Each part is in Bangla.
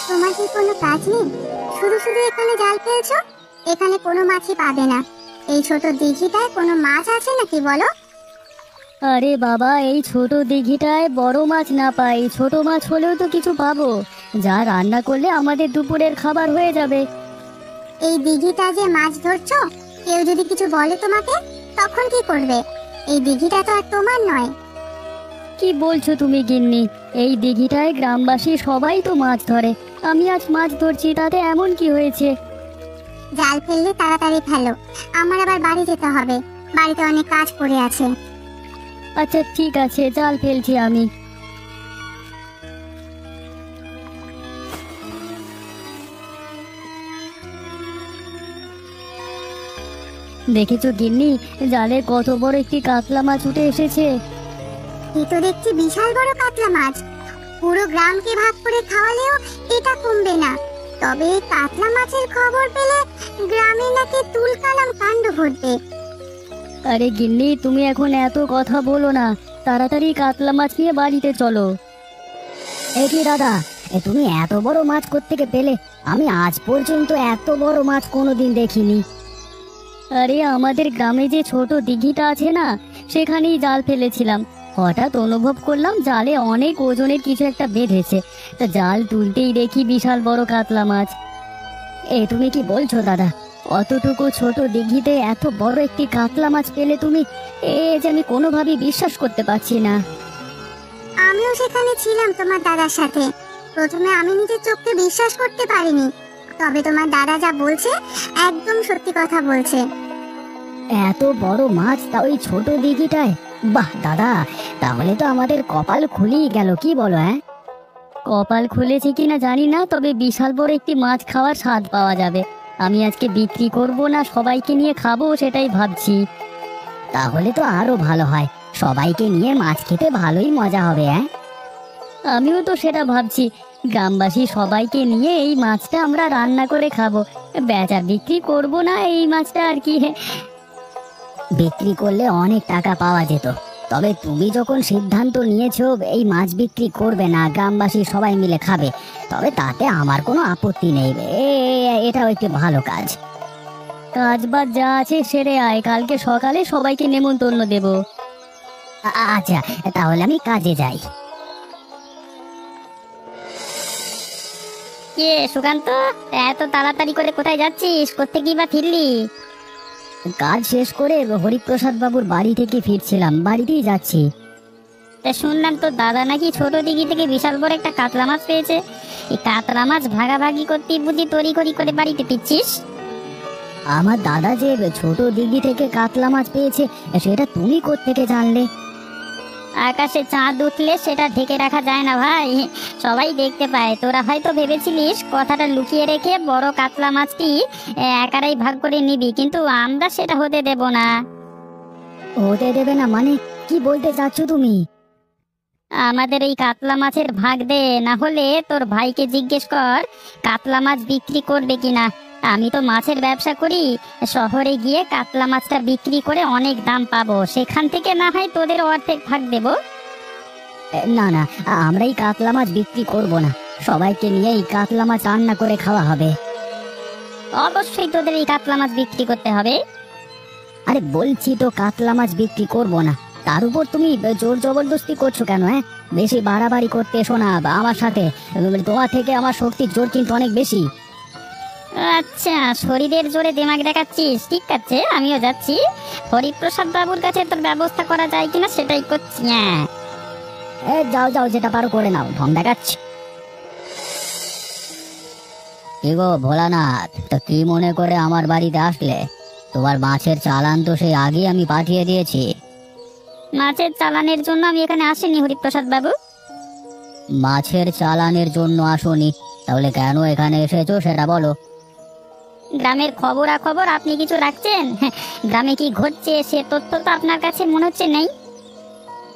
তোমার কি কোনো কাজ নেই? শুধু শুধু এখানে জাল ফেলছো। এখানে কোনো মাছই পাবে না। এই ছোট দিঘিটায় কোনো মাছ আছে নাকি বলো? আরে বাবা, এই ছোট দিঘিটায় বড় মাছ না পাই, ছোট মাছ হলেও তো কিছু পাবো, যা রান্না করলে আমাদের দুপুরের খাবার হয়ে যাবে। এই দিঘিটা যে মাছ ধরছো, কেউ যদি কিছু বলে তোমাকে, তখন কি করবে? এই দিঘিটা তো আর তোমার নয়। কি বলছো তুমি গিন্নি? এই দিঘিটায় গ্রামবাসী সবাই তো মাছ ধরে, আমি আজ মাছ ধরছি, তাতে এমন কি হয়েছে? জাল ফেললে তাড়াতাড়ি ফেলো, আমার আবার বাড়ি যেতে হবে। বাড়িতে অনেক কাজ পড়ে আছে। আচ্ছা ঠিক আছে, জাল ফেলছি আমি। দেখেছো গিন্নি, জালে কত বড় একটি কাতলা মাছ উঠে এসেছে। এ তো দেখছি বিশাল বড় কাতলা মাছ। পুরো গ্রামকে ভাগ করে খাওয়ালেও এটা কমবে না। তবে এই কাতলা মাছের খবর পেলে গ্রামে নাকি তুলকালাম কাণ্ড ঘটবে। আরে গিন্নি, তুমি এখন এত কথা বলো না, তাড়াতাড়ি কাতলা মাছ নিয়ে বাড়িতে চলো। এ কি দাদা, তুমি এত বড় মাছ কোত্থেকে পেলে? আমি আজ পর্যন্ত এত বড় মাছ কোনোদিন দেখিনি। আরে আমাদের গ্রামে যে ছোট দিঘিটা আছে না, সেখানেই জাল ফেলেছিলাম। হঠাৎ অনুভব করলাম জালে অনেক ওজনের কিছু একটা বেঁধেছে, তা জাল তুলতেই দেখি বিশাল বড় কাতলা মাছ। তুমি কি বলছো দাদা? অতটুকু ছোট দিঘিতে এত বড় একটি কাতলা মাছ পেলে তুমি? যে আমি কোনোভাবেই বিশ্বাস করতে পারছি না। আমিও সেখানে ছিলাম তোমার দাদার সাথে। প্রথমে আমি নিজের চোখকে বিশ্বাস করতে পারিনি। তবে তোমার দাদা যা বলছে একদম সত্যি কথা বলছে। এত বড় মাছ তা ওই ছোট দিঘিটায়? বাহ দাদা, তাহলে তো আমাদের কপাল খুলেই গেল, কি বলো? কপাল খুলেছে কিনা জানি না, তবে বিশাল বড় একটি মাছ খাওয়ার স্বাদ পাওয়া যাবে। আমি আজকে বিক্রি করব না সবাইকে নিয়ে খাবো, সেটাই ভাবছি। তাহলে তো আরো ভালো হয়, সবাইকে নিয়ে মাছ খেতে ভালোই মজা হবে। আমিও তো সেটা ভাবছি, গ্রামবাসী সবাইকে নিয়ে এই মাছটা আমরা রান্না করে খাবো। বেচা বিক্রি করব না এই মাছটা আর কি। বিক্রি করলে অনেক টাকা পাওয়া যেত, তবে তুমি যখন সিদ্ধান্ত নিয়েছো এই মাছ বিক্রি করবে না, গ্রামবাসী সবাই মিলে খাবে, তবে তাতে আমার কোনো আপত্তি নেই। এটাও একটি ভালো কাজ। কাজ বাজ যা আছে সেরে আয়, কালকে সকালে সবাইকে নেমন্তন্ন দেব। আচ্ছা, তাহলে আমি কাজে যাই। কে সুকান্ত, এত তাড়াতাড়ি করে কোথায় যাচ্ছিস? কোত্থেকে বা ফিরলি? কাজ শেষ করে হরিপ্রসাদ বাবুর বাড়ি থেকে ফিরছিলাম, বাড়িতেই যাচ্ছি। শুনলাম তো দাদা নাকি ছোট দিঘি থেকে বিশাল বড় একটা কাতলা মাছ পেয়েছে। এই কাতলা মাছ ভাগাভাগি করতে বুঝি তড়িঘড়ি করে বাড়িতে ফিরছিস? আমার দাদা যে ছোট দিঘি থেকে কাতলা মাছ পেয়েছে, সেটা তুমি কোত্থেকে জানলে? আকাশে চাঁদ উঠলে সেটা ঢেকে রাখা যায় না ভাই, সবাই দেখতে পায়। তোরা হয়তো ভেবেছিলিস কথাটা লুকিয়ে রেখে বড় কাতলা মাছটি একারাই ভাগ করে নিবি, কিন্তু আমরা সেটা হতে দেব না। হতে দেবে না মানে? কি বলতে চাচ্ছ তুমি? আমাদের এই কাতলা মাছের ভাগ দে, না হলে তোর ভাইকে জিজ্ঞেস কর কাতলা মাছ বিক্রি করবে কিনা। আমি তো মাছের ব্যবসা করি, শহরে গিয়ে কাতলা মাছটা বিক্রি করে অনেক দাম পাবো, সেখান থেকে না হয় তোদের অর্ধেক ভাগ দেব। না না, আমরা এই কাতলা মাছ বিক্রি করব না, সবাইকে নিয়ে এই কাতলা মাছ রান্না করে খাওয়া হবে। অবশ্যই তোদের এই কাতলা মাছ বিক্রি করতে হবে। আরে বলছি তো কাতলা মাছ বিক্রি করব না, তার উপর তুমি জোর জবরদস্তি করছো কেন? বেশি বাড়াবাড়ি করতে এসো না আমার সাথে, তোমার থেকে আমার শক্তির জোর কিন্তু অনেক বেশি। আচ্ছা, শরীরের জোরে দিমাগ দেখাচ্ছিস, ঠিক আছে আমিও যাচ্ছি। হরিপ্রসাদ বাবুর কাছে তোর ব্যবস্থা করা যায় কিনা সেটাই করছি। যাও যাও, যেটা পারো করে নাও, ঢং দেখাচ্ছি। কি গো ভোলানাথ, তা কি মনে করে আমার বাড়িতে আসলে? তোমার মাছের চালান তো সেই আগেই আমি পাঠিয়ে দিয়েছি। মাছের চালানের জন্য আমি এখানে আসিনি হরিপ্রসাদ বাবু। মাছের চালানের জন্য আসোনি? তাহলে কেন এখানে এসেছো সেটা বলো। গ্রামের খবরাখবর আপনি কিছু রাখছেন? গ্রামে কি ঘটছে সে তথ্য তো আপনার কাছে মনে হচ্ছে নেই।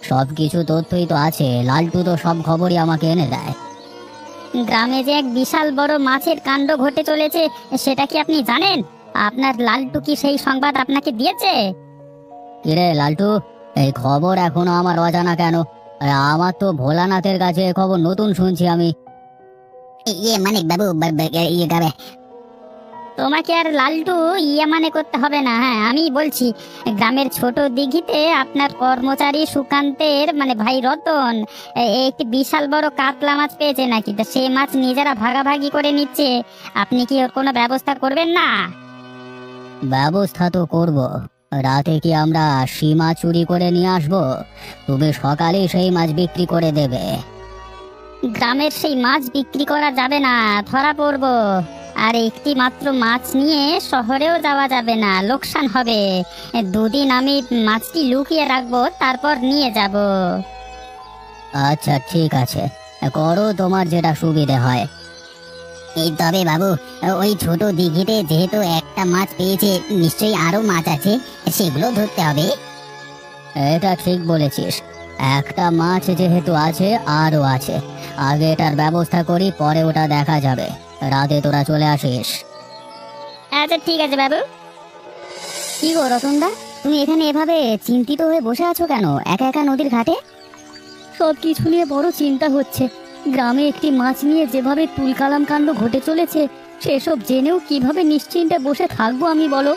সব কিছু তথ্যই তো আছে, লালটু তো সব খবরই আমাকে এনে দেয়। গ্রামে যে এক বিশাল বড় মাছের কাণ্ড ঘটে চলেছে সেটা কি আপনি জানেন? আপনার লালটু কি সেই সংবাদ আপনাকে দিয়েছে? কিরে লালটু, এই খবর এখনো আমার অজানা কেন? আমার তো ভোলানাথের কাছে খবর নতুন শুনছি আমি। ইয়ে মানে বাবু ইয়ে গাবে। তোমাকে আর লালটু ইয়ে মানে করতে হবে না। হ্যাঁ, আমি বলছি, গ্রামের ছোট দিঘিতে আপনার কর্মচারী সুকান্তের মানে ভাই রতন একটি বিশাল বড় কাতলা মাছ পেয়েছে নাকি, তো সেই মাছ নিজেরা ভাগাভাগি করে নিচ্ছে। আপনি কি ওর কোনো ব্যবস্থা করবেন না? ব্যবস্থা তো করব। রাতে কি আমরা সীমা চুরি করে নিয়ে আসবো? তুমি সকালে সেই মাছ বিক্রি করে দেবে। গ্রামের সেই মাছ বিক্রি করা যাবে না, ধরা পড়বো। আর একটি মাত্র মাছ নিয়ে শহরেও যাওয়া যাবে না, লোকসান হবে। দুদিন আমি মাছটি লুকিয়ে রাখবো, তারপর নিয়ে যাব। আচ্ছা ঠিক আছে, করো তোমার যেটা সুবিধে হয়। এই তবে বাবু, ওই ছোট দিঘিতে যেহেতু একটা মাছ পেয়েছে, নিশ্চয়ই আরো মাছ আছে, সেগুলো ধরতে হবে। এটা ঠিক বলেছিস, একটা মাছ যেহেতু আছে আরো আছে। আগে এটার ব্যবস্থা করি, পরে ওটা দেখা যাবে। রাতে তোরা চলে আসিস। আচ্ছা ঠিক আছে বাবু। কি গো রতনদা, তুমি এখানে এভাবে চিন্তিত হয়ে বসে আছো কেন, একা একা নদীর ঘাটে? সব কিছু নিয়ে বড় চিন্তা হচ্ছে। গ্রামে একটি মাছ নিয়ে যেভাবে তুলকালাম কাণ্ড ঘটে চলেছে, সেসব জেনেও কিভাবে নিশ্চিন্তে বসে থাকবো আমি, বলো?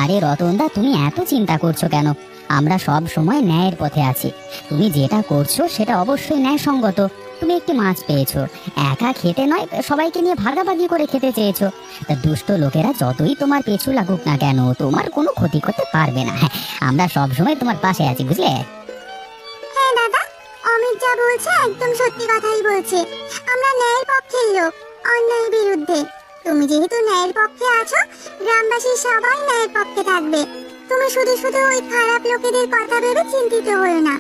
আরে রতনদা, তুমি এত চিন্তা করছো কেন? আমরা সব সময় ন্যায়ের পথে আছি। তুমি যেটা করছো সেটা অবশ্যই ন্যায়সঙ্গত। তুমি একটি মাছ পেয়েছো, একা খেতে নয়, সবাইকে নিয়ে ভাগাভাগি করে খেতে চেয়েছো। তা দুষ্ট লোকেরা যতই তোমার পেছু লাগুক না কেন, তোমার কোনো ক্ষতি করতে পারবে না। আমরা সব সময় তোমার পাশে আছি, বুঝলে? হ্যাঁ দাদা, অমিত যা বলছে একদম সত্যি কথাই বলছে। আমরা ন্যায়ের পক্ষের লোক, অন্যায়ের বিরুদ্ধে। তুমি যেহেতু ন্যায়ের পক্ষে আছো, গ্রামবাসী সবাই ন্যায়ের পক্ষে থাকবে। তুমি শুধু শুধু ওই খারাপ লোকেদের কথা ভেবে চিন্তিত হও না।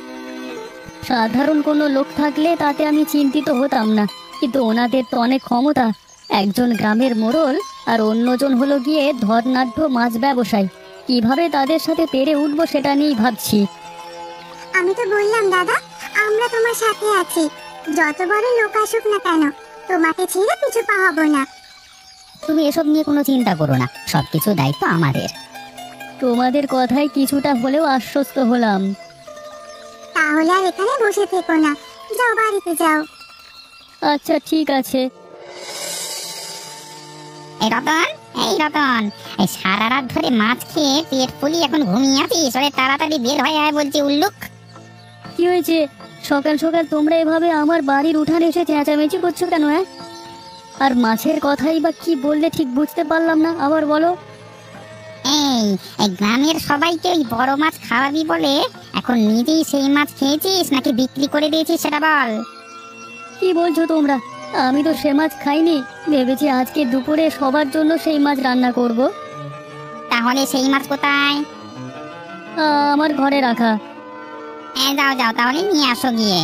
সাধারণ কোনো লোক থাকলে তাতে আমি চিন্তিত হতাম না, কিন্তু ওনাদের তো অনেক ক্ষমতা। একজন গ্রামের মোড়ল আর অন্যজন হলো গিয়ে ধর্নাঢ্য মাছ ব্যবসায়ী। কিভাবে তাদের সাথে পেরে উঠবো সেটা নিয়েই ভাবছি। আমি তো বললাম দাদা, আমরা তোমার সাথে আছি। যত বড় লোক আসুক না কেন, তোমাকে ছেড়ে পিছু পা হব না। তুমি এসব নিয়ে কোনো চিন্তা করো না, সবকিছু দায়িত্ব আমাদের। তোমাদের কথায় কিছুটা হলেও আশ্বস্ত হলাম। তাহলে আর এখানে বসে থেকো না, যাও বাড়িতে যাও। আচ্ছা ঠিক আছে। এই রতন, এই রতন, এই সারা রাত ধরে মাছ খেয়ে পেট ফুলিয়ে এখন ঘুমিয়ে আছিস? ওরে তাড়াতাড়ি বের হয়ে আয় বলছি, উল্লুক। কি হয়েছে? সকাল সকাল তোমরা এভাবে আমার বাড়ির উঠানে এসে চেঁচামেচি করছো কেন? হ্যাঁ, আর মাছের কথাই বা কি বললে ঠিক বুঝতে পারলাম না, আবার বলো। এই এই গ্রামের সবাইকে ওই বড় মাছ খাওয়াবি বলে এখন নিজেই সেই মাছ খেয়েছিস নাকি বিক্রি করে দিয়েছিস সেটা বল। কি বলছো তোমরা? আমি তো সে মাছ খাইনি, ভেবেছি আজকে দুপুরে সবার জন্য সেই মাছ রান্না করব। তাহলে সেই মাছ কোথায়? আমার ঘরে রাখা। যাও যাও, তাহলে নিয়ে আসো গিয়ে।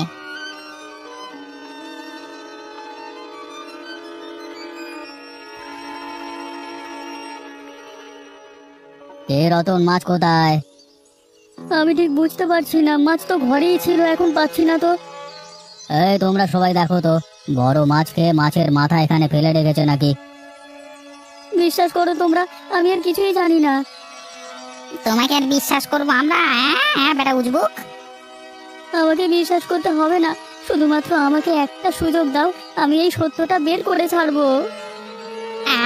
এ রতন, মাছ কোথায়? আমি ঠিক বুঝতে পারছি না, মাছ তো ঘরেই ছিল, এখন পাচ্ছি না তো। এই তোমরা সবাই দেখো তো, বড় মাছ খেয়ে মাছের মাথা এখানে ফেলে রেখেছে নাকি? বিশ্বাস করো তোমরা, আমি আর কিছুই জানি না। তোমাকে আর বিশ্বাস করবো আমরা? হ্যাঁ বেটা উজবুক। আমাকে বিশ্বাস করতে হবে না, শুধুমাত্র আমাকে একটা সুযোগ দাও, আমি এই সত্যটা বের করে ছাড়বো।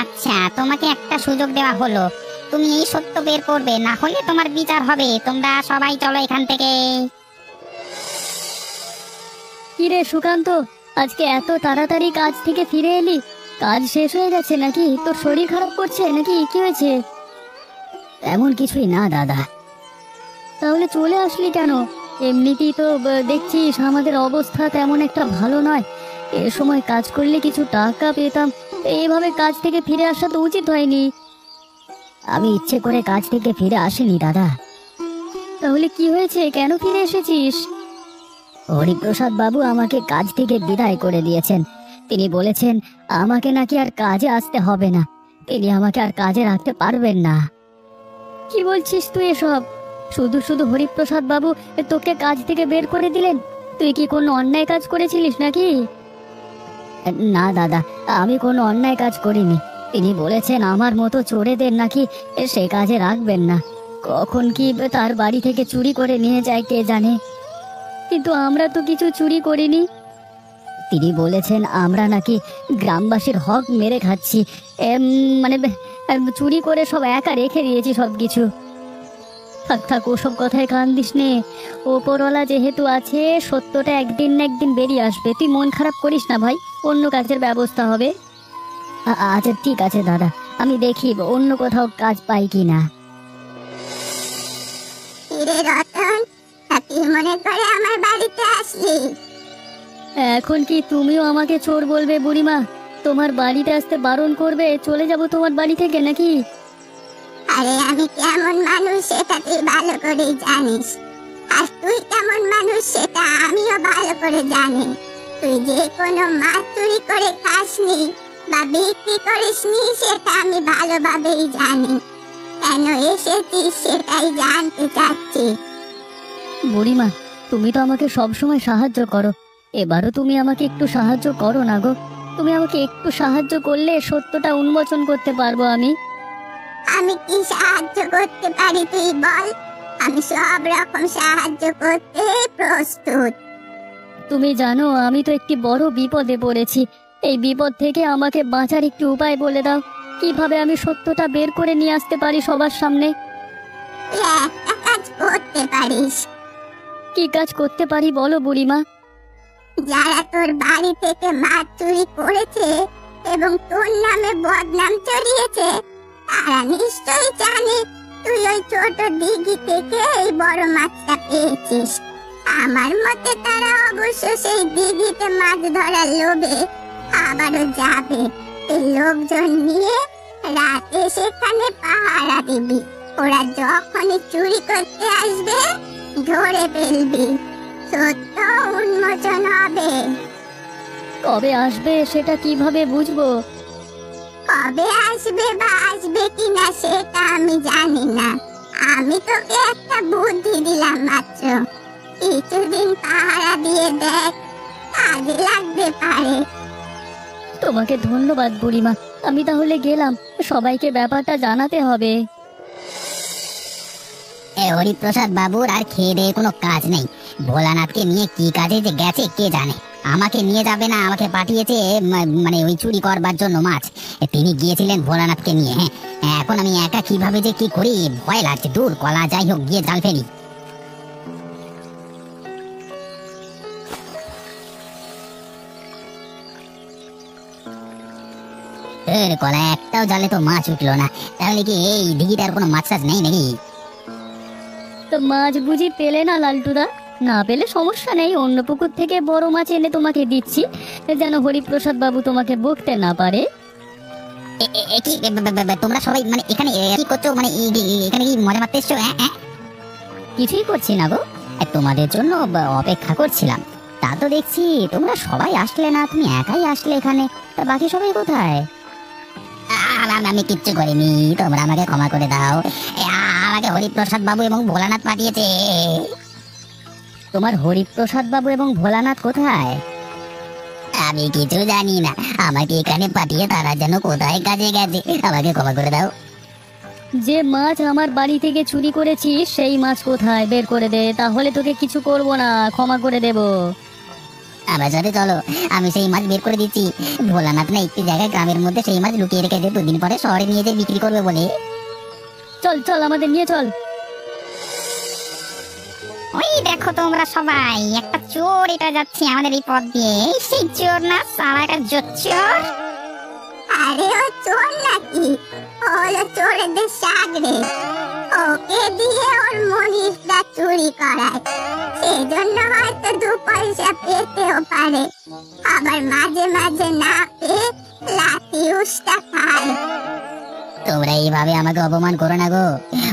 আচ্ছা, তোমাকে একটা সুযোগ দেওয়া হলো, তুমি এই সত্য বের করবে, না হলে তোমার বিচার হবে। তোমরা সবাই চলো এখান থেকে। কিরে সুকান্ত, আজকে এত তাড়াতাড়ি কাজ থেকে ফিরে এলি? কাজ শেষ হয়ে গেছে নাকি? তোর শরীর খারাপ করছে নাকি? কি হয়েছে? এমন কিছুই না দাদা। তাহলে চলে আসলি কেন? এমনিতেই তো দেখছিস আমাদের অবস্থা তেমন একটা ভালো নয়। এ সময় কাজ করলে কিছু টাকা পেতাম, এইভাবে কাজ থেকে ফিরে আসা তো উচিত হয়নি। আমি ইচ্ছে করে কাজ থেকে ফিরে আসিনি দাদা। তাহলে কি হয়েছে, কেন ফিরে এসেছিস? হরিপ্রসাদ বাবু আমাকে কাজ থেকে বিদায় করে দিয়েছেন। তিনি বলেছেন আমাকে নাকি আর কাজে আসতে হবে না, তিনি আমাকে আর কাজে রাখতে পারবেন না। কি বলছিস তুই এসব? শুধু শুধু হরিপ্রসাদ বাবু তোকে কাজ থেকে বের করে দিলেন? তুই কি কোনো অন্যায় কাজ করেছিলিস নাকি? না দাদা, আমি কোনো অন্যায় কাজ করিনি। তিনি বলেছেন আমার মতো চোরেদের নাকি সে কাজে রাখবেন না। কখন কি তার বাড়ি থেকে চুরি করে নিয়ে যায় কে জানে। কিন্তু আমরা তো কিছু চুরি করিনি। তিনি বলেছেন আমরা নাকি গ্রামবাসীর হক মেরে খাচ্ছি। মানে চুরি করে সব একা রেখে দিয়েছি সব কিছু। থাক থাক, ওসব কথায় কান দিস নে। ওপরওয়ালা যেহেতু আছে, সত্যটা একদিন না একদিন বেরিয়ে আসবে। তুই মন খারাপ করিস না ভাই, অন্য কাজের ব্যবস্থা হবে। আচ্ছা ঠিক আছে দাদা, আমি দেখি অন্য কোথাও কাজ পাই কি না। কিরে রতন, তুই মনে করে আমার বাড়িতে আসলি? এখন কি তুমিও আমাকে চোর বলবে বুড়িমা? তোমার বাড়িতে আসতে বারণ করবে, চলে যাব তোমার বাড়ি থেকে নাকি? আরে আমি কেমন মানুষ সেটা তুই ভালো করে জানিস, আর তুই কেমন মানুষ সেটা আমিও ভালো করে জানি। তুই যে কোনো মাছ চুরি করে খাসনি বা বিক্রি করিসনি সেটা আমি ভালোভাবেই জানি। কেন এসেছিস সেটাই জানতে চাচ্ছি। বুড়িমা, তুমি তো আমাকে সব সময় সাহায্য করো, এবারও তুমি আমাকে একটু সাহায্য করো না গো। তুমি আমাকে একটু সাহায্য করলে সত্যটা উন্মোচন করতে পারবো আমি। আমি কি সাহায্য করতে পারি তুই বল, আমি সব রকম সাহায্য করতে প্রস্তুত। তুমি জানো আমি তো একটি বড় বিপদে পড়েছি। এই বিপদ থেকে আমাকে বাঁচার একটু উপায় বলে দাও, কিভাবে আমি সত্যটা বের করে নিয়ে আসতে পারি সবার সামনে। তুই একটা কাজ করতে পারিস। কি কাজ করতে পারি বলো বুড়িমা। যারা তোর বাড়ি থেকে মাছ চুরি করেছে এবং তোর নামে বদনাম ছড়িয়েছে, তারা নিশ্চয়ই জানে তুই ওই ছোট দিঘি থেকে এই বড় মাছটা পেয়েছিস। আমার মতে তারা অবশ্য সেই দিঘিতে মাছ ধরার লোভে আবারও যাবে। এই লোকজন নিয়ে রাতে সেখানে পাহারা দিবি। ওরা যখনই চুরি করতে আসবে ধরে ফেলবি, সত্য উন্মোচন হবে। কবে আসবে সেটা কিভাবে বুঝবো? কবে আসবে বা আসবে কিনা সেটা আমি জানি না। আমি তোকে একটা বুদ্ধি দিলাম মাত্র, কিছুদিন পাহারা দিয়ে দেখ, কাজে লাগতে পারে। তোমাকে ধন্যবাদ বুড়িমা, আমি তাহলে গেলাম, সবাইকে ব্যাপারটা জানাতে হবে। হরিপ্রসাদ বাবুর আর খেয়ে দিয়ে কোনো কাজ নেই। ভোলানাথকে নিয়ে কি কাজে যে গেছে কে জানে। আমাকে নিয়ে যাবে না, আমাকে পাঠিয়েছে মানে ওই চুরি করবার জন্য মাছ। তিনি গিয়েছিলেন ভোলানাথকে নিয়ে। হ্যাঁ, এখন আমি একা কিভাবে যে কি করি ভয় লাগছে। দূর কলা, যাই হোক গিয়ে জাল ফেলি। কলা, একটাও জালে তো মাছ উঠলো না। তাহলে কি এই দিঘিটার কোনো মাছ টাছ নেই নাকি? তো মাছ বুঝি পেলে না লালটুদা? না পেলে সমস্যা নেই, অন্য পুকুর থেকে বড় মাছ এনে তোমাকে দিচ্ছি, যেন হরিপ্রসাদ বাবু তোমাকে বকতে না পারে। তোমরা সবাই মানে এখানে কি করছো? মানে এখানে কি মজা মারতে এসছো? কিছুই করছি না গো, তোমাদের জন্য অপেক্ষা করছিলাম। তা তো দেখছি তোমরা সবাই আসলে না, তুমি একাই আসলে এখানে। তা বাকি সবাই কোথায়? আমি কিচ্ছু করিনি, তোমরা আমাকে ক্ষমা করে দাও। আমাকে হরিপ্রসাদ বাবু এবং ভোলানাথ পাঠিয়েছে। তোমার হরিপ্রসাদ বাবু এবং ভোলানাথ কোথায়? আমি কিছু জানি না, আমাকে এখানে পাঠিয়ে তারা যেন কোথায় কাজে গেছে। আমাকে ক্ষমা করে দাও। যে মাছ আমার বাড়ি থেকে চুরি করেছিস সেই মাছ কোথায়, বের করে দে, তাহলে তোকে কিছু করব না, ক্ষমা করে দেব। আমার সাথে চলো, আমি সেই মাছ বের করে দিচ্ছি। ভোলানাথ না একটি জায়গায় গ্রামের মধ্যে সেই মাছ লুকিয়ে রেখেছে, দুদিন পরে শহরে নিয়ে যেয়ে বিক্রি করবে বলে। চল চল, আমাদের নিয়ে চল। ওই দেখো তোমরা সবাই, একটা চোর এটা যাচ্ছে আমাদের এই পথ দিয়ে। সেই চোর না, সারা একটা জোচ্চোর। আরে ও চোর নাকি? ও হলো চোরেদের সাগরে। ওকে দিয়ে ওর মনীষরা চুরি করায়, সেজন্য হয়তো 2 পয়সা পেতেও পারে। আবার মাঝে মাঝে না পেয়ে লাঠি উস্তা খায়। তোমরা এইভাবে আমাকে অপমান করো না গো।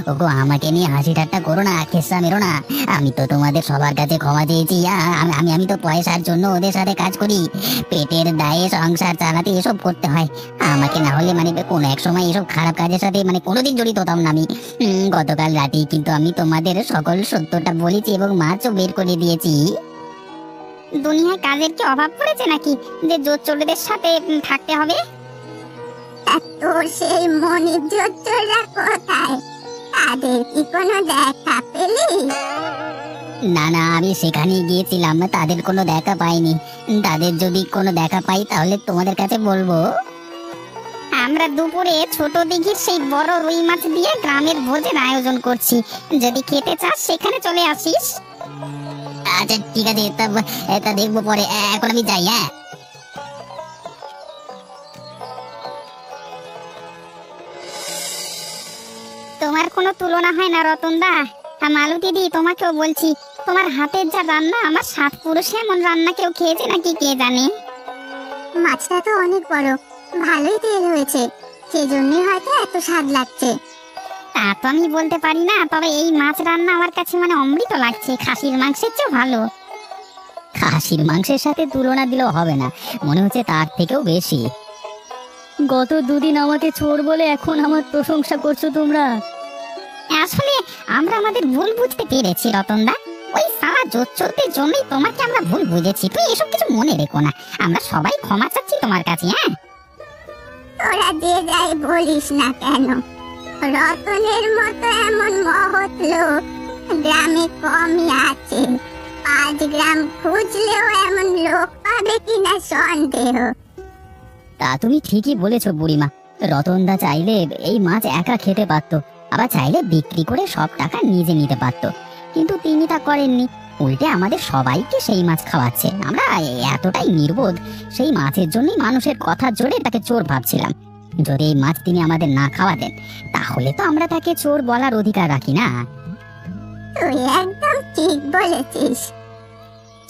ওগো, আমাকে নিয়ে হাসি ঠাট্টা করো না, খেসা মেরো না। আমি তো তোমাদের সবার কাছে ক্ষমা চেয়েছি। আমি তো পয়সার জন্য ওদের সাথে কাজ করি, পেটের দায়ে সংসার চালাতে এসব করতে হয় আমাকে। না হলে মানে কোনো এক সময় এসব খারাপ কাজের সাথে মানে কোনোদিন জড়িত হতাম না আমি। গতকাল রাতেই কিন্তু আমি তোমাদের সকল সত্যটা বলেছি এবং মাছও বের করে দিয়েছি। দুনিয়ায় কাজের কি অভাব পড়েছে নাকি যে জোর চোরদের সাথে থাকতে হবে? তোর সেই মনির কোথায়? তাদের কি কোনো দেখা পেলি? না না, আমি সেখানে গিয়েছিলাম, তাদের কোনো দেখা পাইনি। তাদের যদি কোনো দেখা পাই তাহলে তোমাদের কাছে বলবো। আমরা দুপুরে ছোট দিঘির সেই বড় রুই মাছ দিয়ে গ্রামের ভোজের আয়োজন করছি, যদি খেতে চাস সেখানে চলে আসিস। আচ্ছা ঠিক আছে, তা দেখবো পরে, এখন আমি যাই। হ্যাঁ, তোমার কোনো তুলনা হয় না রতনদা। মালু দিদি, তোমাকেও বলছি, তোমার হাতের যা রান্না, আমার 7 পুরুষে এমন রান্না কেউ খেয়েছে নাকি কে জানে। মাছটা তো অনেক বড়, ভালোই তেল হয়েছে, সেজন্যই হয়তো এত স্বাদ লাগছে। তা তো আমি বলতে পারি না, তবে এই মাছ রান্না আমার কাছে মানে অমৃত লাগছে, খাসির মাংসের চেয়ে ভালো। খাসির মাংসের সাথে তুলনা দিলেও হবে না, মনে হচ্ছে তার থেকেও বেশি। গত দুদিন আমাকে চোর বলে এখন আমার প্রশংসা করছো তোমরা? আসলে আমরা আমাদের ভুল বুঝতে পেরেছি রতনদা, ওই সারা জোচ্চোরদের জন্যই তোমাকে আমরা ভুল বুঝেছি। তুই এসব কিছু মনে রেখো না, আমরা সবাই ক্ষমা চাচ্ছি তোমার কাছে। হ্যাঁ, তোরা যে যাই বলিস না কেন, রতনের মতো এমন মহৎ লোক গ্রামে কমই আছে। 5 গ্রাম খুঁজলেও এমন লোক পাবে কিনা সন্দেহ। তা তুমি ঠিকই বলেছো বুড়িমা, রতনদা চাইলে এই মাছ একা খেতে পারতো, আবার চাইলে বিক্রি করে সব টাকা নিজে নিতে পারতো, কিন্তু তিনি তা করেননি। উল্টে আমাদের সবাইকে সেই মাছ খাওয়াচ্ছে। আমরা এতটাই নির্বোধ, সেই মাছের জন্যই মানুষের কথার জোরে তাকে চোর ভাবছিলাম। যদি এই মাছ তিনি আমাদের না খাওয়াতেন তাহলে তো আমরা তাকে চোর বলার অধিকার রাখি না। তুই একদম ঠিক বলেছিস।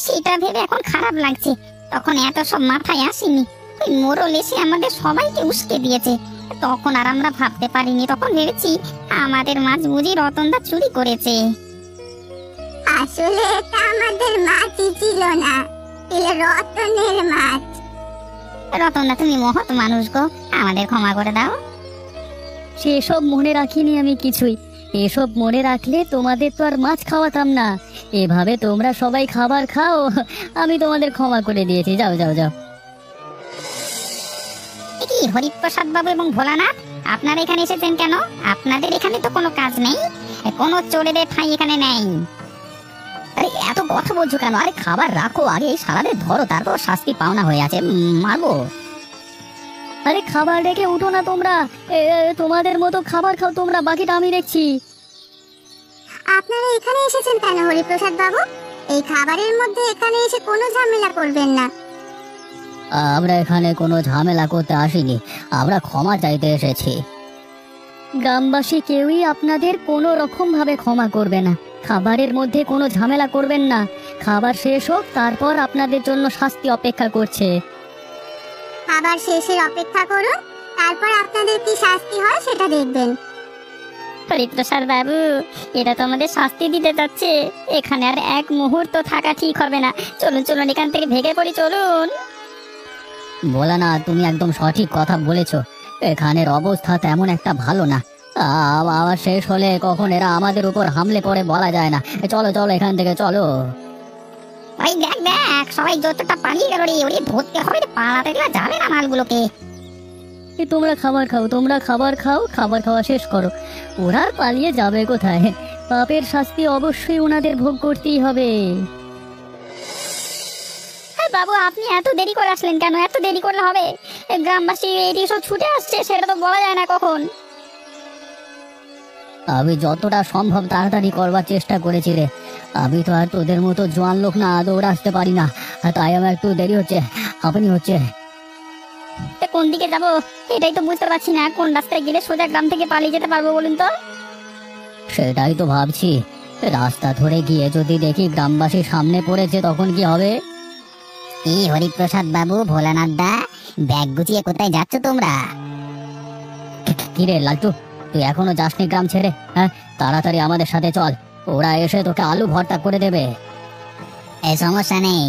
সেটা ভেবে এখন খারাপ লাগছে, তখন এত সব মাথায় আসেনি। ওই মোড়ল এসে আমাদের সবাইকে উস্কে দিয়েছে, তখন আর আমরা ভাবতে পারিনি। তখন ভেবেছি আমাদের মাছ বুঝি রতনদা চুরি করেছে। আসলে এটা আমাদের মাছই ছিল না, ছিল রতনের মাছ। রতনদা, তুমি মহৎ মানুষ গো, আমাদের ক্ষমা করে দাও। সেসব মনে রাখিনি আমি কিছুই। এসব মনে রাখলে তোমাদের তো আর মাছ খাওয়াতাম না। এভাবে তোমরা সবাই খাবার খাও, আমি তোমাদের ক্ষমা করে দিয়েছি। যাও যাও যাও। কি হরিপ্রসাদ বাবু এবং ভোলানাথ, আপনারা এখানে এসেছেন কেন? আপনাদের এখানে তো কোনো কাজ নেই, কোনো চোরেদের ঠাঁই এখানে নেই। আরে এত কথা বলছো কেন? আরে খাবার রাখো, আগে এই সারাদের ধরো, তারপর শাস্তি পাওনা হয়ে আছে, মারবো। আরে খাবার রেখে উঠো না তোমরা, তোমাদের মতো খাবার খাও তোমরা, বাকিটা আমি দেখছি। আপনারা এখানে এসেছেন কেন হরিপ্রসাদ বাবু? এই খাবারের মধ্যে এখানে এসে কোনো ঝামেলা করবেন না। আমরা এখানে কোনো ঝামেলা করতে আসিনি, আমরা ক্ষমা চাইতে এসেছি। গ্রামবাসী কেউই আপনাদের কোনো রকম ভাবে ক্ষমা করবে না। খাবারের মধ্যে কোনো ঝামেলা করবেন না, খাবার শেষ হোক, তারপর আপনাদের জন্য শাস্তি অপেক্ষা করছে। খাবার শেষের অপেক্ষা করুন, তারপর আপনাদের কি শাস্তি হয় সেটা দেখবেন। হরিপ্রসাদ বাবু, এটা তো আমাদের শাস্তি দিতে যাচ্ছে, এখানে আর এক মুহূর্ত থাকা ঠিক হবে না। চলুন চলুন, এখান থেকে ভেগে পড়ি, চলুন। বলা না, তুমি একদম সঠিক কথা বলেছো, এখানের অবস্থা তেমন একটা ভালো না। আবার শেষ হলে কখন এরা আমাদের উপর হামলে পড়ে বলা যায় না। চলো চলো এখান থেকে চলো। ওই দেখ দেখ, সবাই যতটা পালিয়ে গেল রে, ওরে ধরতে হবে, পালাতে দেওয়া যাবে না মালগুলোকে। তোমরা খাবার খাও, তোমরা খাবার খাও, খাবার খাওয়া শেষ করো। ওরা আর পালিয়ে যাবে কোথায়? পাপের শাস্তি অবশ্যই ওনাদের ভোগ করতেই হবে। বাবু, আপনি এত দেরি করে আসলেন কেন? এত দেরি করলে হবে? গ্রামবাসী এদিকে সব ছুটে আসছে, সেটা তো বলা যায় না কখন। আমি যতটা সম্ভব তাড়াতাড়ি করবার চেষ্টা করেছি রে, আমি তো আর তোদের মতো জোয়ান লোক না, দৌড়ে আসতে পারি না, তাই আমার একটু দেরি হচ্ছে, আপনি হচ্ছে। কোন দিকে যাব এটাই তো বুঝতে পারছি না, কোন রাস্তায় গেলে সোজা গ্রাম থেকে পালিয়ে যেতে পারবো বলুন তো? সেটাই তো ভাবছি, রাস্তা ধরে গিয়ে যদি দেখি গ্রামবাসী সামনে পড়েছে তখন কি হবে? কি হরিপ্রসাদ বাবু, ভোলানাথ দা, ব্যাগ গুছিয়ে কোথায় যাচ্ছ তোমরা? কিরে লালটু, তুই এখনো যাসনি গ্রাম ছেড়ে? হ্যাঁ, তাড়াতাড়ি আমাদের সাথে চল, ওরা এসে তোকে আলু ভর্তা করে দেবে। এই সমস্যা নেই,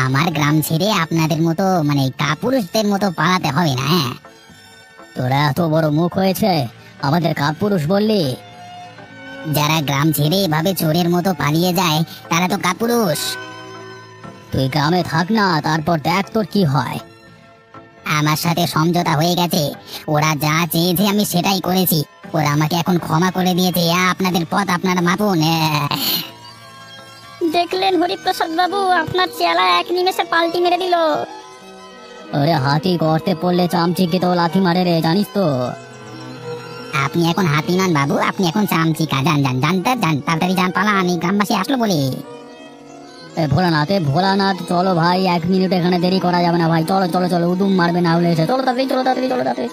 আমার গ্রাম ছেড়ে আপনাদের মতো মানে কাপুরুষদের মতো পালাতে হবে না। হ্যাঁ, তোরা এত বড় মুখ হয়েছে, আমাদের কাপুরুষ বললি? যারা গ্রাম ছেড়ে এভাবে চোরের মতো পালিয়ে যায় তারা তো কাপুরুষ। তুই গ্রামে থাক না, তারপর দেখ তোর কি হয়। আমার সাথে সমঝোতা হয়ে গেছে, ওরা যা চেয়েছে আমি সেটাই করেছি, ওরা আমাকে এখন ক্ষমা করে দিয়েছে। আপনাদের পথ আপনারা মাপুন। দেখলেন হরিপ্রসাদ বাবু, আপনার চেলা এক নিমেষে পাল্টি মেরে দিল। ওরে হাতি গর্তে পড়লে চামচিকে তো লাথি মারে রে, জানিস তো। আপনি এখন হাতি নন বাবু, আপনি এখন চামচিকা। যান যান যান যান, তাড়াতাড়ি যান, পালান, এই গ্রামবাসী আসলো বলে। ভোলানাথ, ভোলানাথ, চলো ভাই, 1 মিনিট এখানে দেরি করা যাবে না ভাই, চলো চলো চলো, উদুম মারবে না হলে এসে, চলো তাড়াতাড়ি, চলো তাড়াতাড়ি, চলো তাড়াতাড়ি।